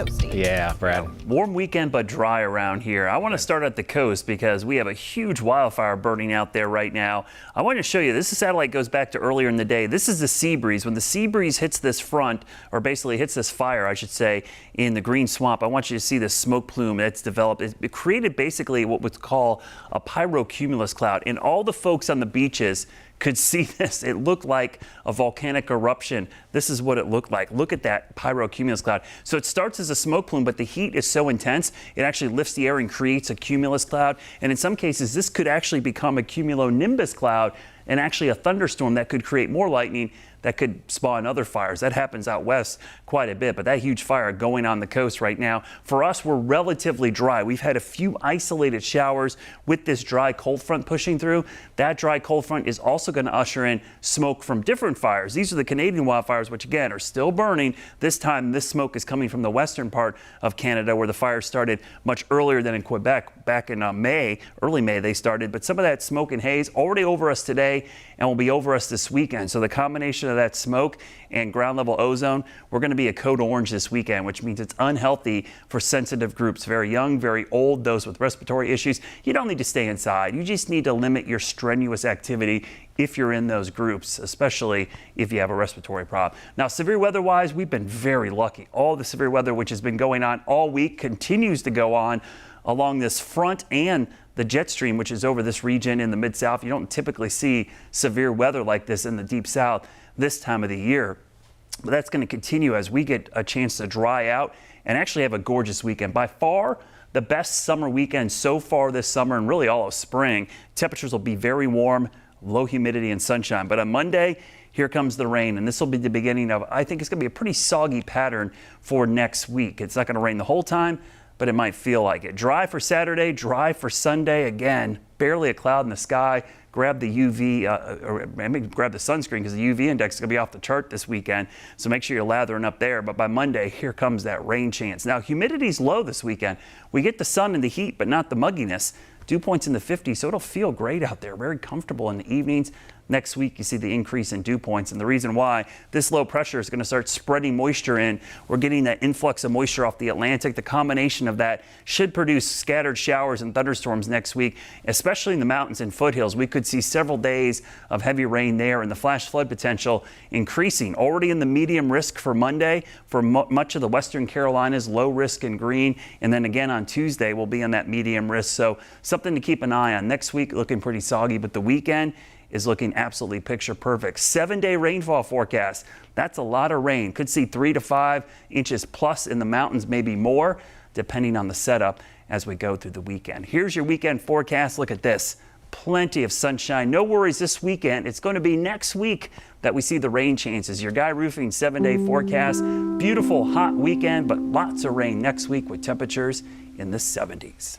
toasty. Yeah, Brad. Warm weekend, but dry around here. I want to start at the coast because we have a huge wildfire burning out there right now. I want to show you, this satellite goes back to earlier in the day. This is the sea breeze. When the sea breeze hits this front, or basically hits this fire, I should say, in the green swamp, I want you to see this smoke plume that's developed. It created basically what we call a pyrocumulus cloud. And all the folks on the beaches could see this. It looked like a volcanic eruption. This is what it looked like. Look at that pyrocumulus cloud. So it starts as a smoke plume, but the heat is so intense, it actually lifts the air and creates a cumulus cloud. And in some cases, this could actually become a cumulonimbus cloud and actually a thunderstorm that could create more lightning that could spawn other fires. That happens out west quite a bit, but that huge fire going on the coast right now. For us, we're relatively dry. We've had a few isolated showers with this dry cold front pushing through. That dry cold front is also going to usher in smoke from different fires. These are the Canadian wildfires, which again are still burning. This time, this smoke is coming from the western part of Canada, where the fire started much earlier than in Quebec. Back in May, early May they started, but some of that smoke and haze already over us today and will be over us this weekend. So the combination of that smoke and ground level ozone, we're going to be a code orange this weekend, which means it's unhealthy for sensitive groups, very young, very old, those with respiratory issues. You don't need to stay inside. You just need to limit your strenuous activity if you're in those groups, especially if you have a respiratory problem. Now, severe weather wise, we've been very lucky. All the severe weather, which has been going on all week, continues to go on along this front and the jet stream, which is over this region in the Mid-South. You don't typically see severe weather like this in the Deep South this time of the year. But that's going to continue as we get a chance to dry out and actually have a gorgeous weekend. By far, the best summer weekend so far this summer and really all of spring. Temperatures will be very warm, low humidity and sunshine. But on Monday, here comes the rain, and this will be the beginning of, I think it's going to be a pretty soggy pattern for next week. It's not going to rain the whole time, but it might feel like it. Dry for Saturday, dry for Sunday. Again, barely a cloud in the sky. Grab the UV, grab the sunscreen because the UV index is going to be off the chart this weekend. So make sure you're lathering up there. But by Monday, here comes that rain chance. Now, humidity's low this weekend. We get the sun and the heat, but not the mugginess. Dew points in the 50s, so it'll feel great out there. Very comfortable in the evenings. Next week, you see the increase in dew points. And the reason why this low pressure is going to start spreading moisture in. We're getting that influx of moisture off the Atlantic. The combination of that should produce scattered showers and thunderstorms next week, especially in the mountains and foothills. We could see several days of heavy rain there and the flash flood potential increasing. Already in the medium risk for Monday for much of the western Carolinas, low risk in green. And then again on Tuesday, we'll be in that medium risk. So something to keep an eye on. Next week looking pretty soggy, but the weekend is looking absolutely picture perfect. 7-day rainfall forecast. That's a lot of rain. Could see 3 to 5 inches plus in the mountains, maybe more, depending on the setup as we go through the weekend. Here's your weekend forecast. Look at this. Plenty of sunshine. No worries this weekend. It's going to be next week that we see the rain chances. Your Guy Roofing 7-day forecast. Beautiful hot weekend, but lots of rain next week with temperatures in the 70s.